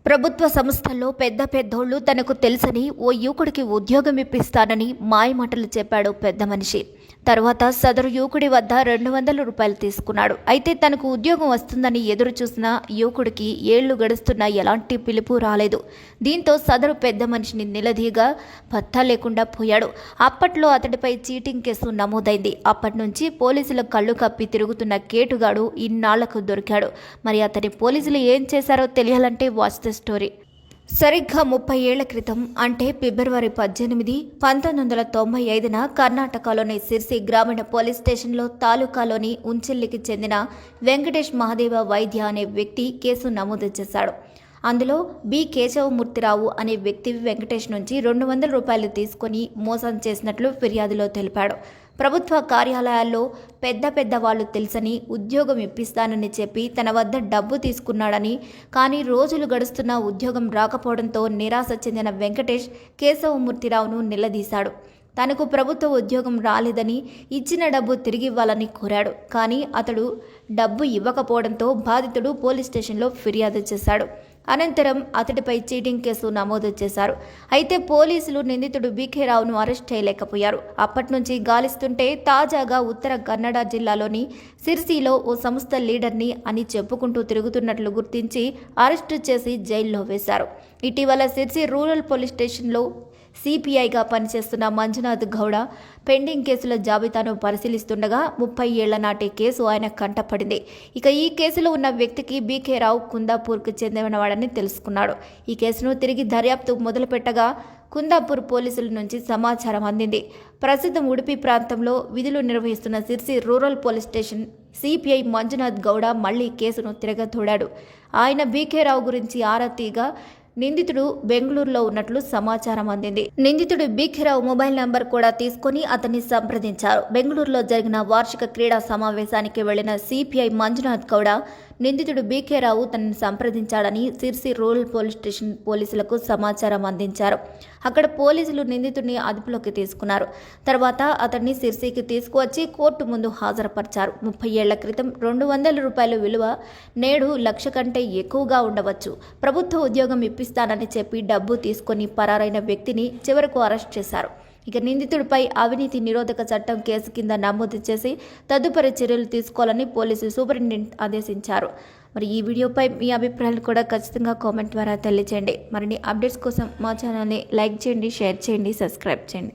ప్రభుత్వ సంస్థల్లో పెద్దోళ్లు తనకు తెలుసని ఓ యువకుడికి ఉద్యోగం ఇప్పిస్తానని మాయమాటలు చెప్పాడు పెద్ద మనిషి. తర్వాత సదరు యువకుడి వద్ద 200 రూపాయలు తీసుకున్నాడు. అయితే తనకు ఉద్యోగం వస్తుందని ఎదురు చూసిన యువకుడికి ఏళ్లు గడుస్తున్నా ఎలాంటి పిలుపు రాలేదు. దీంతో సదరు పెద్ద మనిషిని నిలదీగా పత్తా లేకుండా పోయాడు. అప్పట్లో అతడిపై చీటింగ్ కేసు నమోదైంది. అప్పటి నుంచి పోలీసుల కళ్ళు కప్పి తిరుగుతున్న కేటుగాడు ఇన్నాళ్లకు దొరికాడు. మరి అతని పోలీసులు ఏం చేశారో తెలియాలంటే వాచ్ ద స్టోరీ. సరిగ్గా 30 ఏళ్ల క్రితం అంటే ఫిబ్రవరి 18, 1995న కర్ణాటకలోని సిర్సి గ్రామీణ పోలీస్ స్టేషన్లో తాలూకాలోని ఉంచెల్లికి చెందిన వెంకటేష్ మహాదేవ వైద్య అనే వ్యక్తి కేసు నమోదు చేశాడు. అందులో బి కేశవమూర్తిరావు అనే వ్యక్తి వెంకటేష్ నుంచి 200 రూపాయలు తీసుకుని మోసం చేసినట్లు ఫిర్యాదులో తెలిపాడు. ప్రభుత్వ కార్యాలయాల్లో పెద్ద వాళ్ళు తెలుసని ఉద్యోగం ఇప్పిస్తానని చెప్పి తన వద్ద డబ్బు తీసుకున్నాడని, కానీ రోజులు గడుస్తున్నా ఉద్యోగం రాకపోవడంతో నిరాశ చెందిన వెంకటేష్ కేశవమూర్తిరావును నిలదీశాడు. తనకు ప్రభుత్వ ఉద్యోగం రాలేదని, ఇచ్చిన డబ్బు తిరిగి ఇవ్వాలని కోరాడు. కానీ అతడు డబ్బు ఇవ్వకపోవడంతో బాధితుడు పోలీస్ స్టేషన్లో ఫిర్యాదు చేశాడు. అనంతరం అతడిపై చీటింగ్ కేసు నమోదు చేశారు. అయితే పోలీసులు నిందితుడు బీకే రావును అరెస్ట్ చేయలేకపోయారు. అప్పటి నుంచి గాలిస్తుంటే తాజాగా ఉత్తర కన్నడ జిల్లాలోని సిర్సిలో ఓ సంస్థ లీడర్ని అని చెప్పుకుంటూ తిరుగుతున్నట్లు గుర్తించి అరెస్టు చేసి జైల్లో వేశారు. ఇటీవల సిర్సి రూరల్ పోలీస్ స్టేషన్లో సిపిఐగా పనిచేస్తున్న మంజునాథ్ గౌడ పెండింగ్ కేసుల జాబితాను పరిశీలిస్తుండగా 30 ఏళ్ల నాటి కేసు ఆయన కంటపడింది. ఇక ఈ కేసులో ఉన్న వ్యక్తికి బీకే రావు కుందాపూర్కు చెందినవాడని తెలుసుకున్నాడు. ఈ కేసును తిరిగి దర్యాప్తు మొదలుపెట్టగా కుందాపూర్ పోలీసుల నుంచి సమాచారం అందింది. ప్రస్తుతం ఉడిపి ప్రాంతంలో విధులు నిర్వహిస్తున్న Sirsi rural police station CPI Manjunath Gowda మళ్లీ కేసును తిరగతోడాడు. ఆయన బీకే రావు గురించి ఆరా తీగా నిందితుడు బెంగళూరులో ఉన్నట్లు సమాచారం అందింది. నిందితుడు బీకేరావు మొబైల్ నంబర్ కూడా తీసుకుని అతన్ని సంప్రదించారు. బెంగళూరులో జరిగిన వార్షిక క్రీడా సమావేశానికి వెళ్లిన సిపిఐ మంజునాథ్ గౌడ నిందితుడు బీకేరావు తనని సంప్రదించాడని సిర్సి రూరల్ పోలీస్ స్టేషన్ పోలీసులకు సమాచారం అందించారు. అక్కడ పోలీసులు నిందితుడిని అదుపులోకి తీసుకున్నారు. తర్వాత అతన్ని సిర్సికి తీసుకువచ్చి కోర్టు ముందు హాజరుపరిచారు. 30 ఏళ్ల క్రితం 200 రూపాయల విలువ నేడు 1,00,000 కంటే ఎక్కువగా ఉండవచ్చు. ప్రభుత్వ ఉద్యోగం ఇప్పిస్తానని చెప్పి డబ్బు తీసుకొని పరారైన వ్యక్తిని చివరకు అరెస్ట్ చేశారు. ఇక నిందితుడిపై అవినీతి నిరోధక చట్టం కేసు కింద నమోదు చేసి తదుపరి చర్యలు తీసుకోవాలని పోలీసు సూపరింటెండెంట్ ఆదేశించారు. మరి ఈ వీడియోపై మీ అభిప్రాయాలు కూడా ఖచ్చితంగా కామెంట్ ద్వారా తెలియజేయండి. మరిన్ని అప్డేట్స్ కోసం మా ఛానల్ని లైక్ చేయండి, షేర్ చేయండి, సబ్స్క్రైబ్ చేయండి.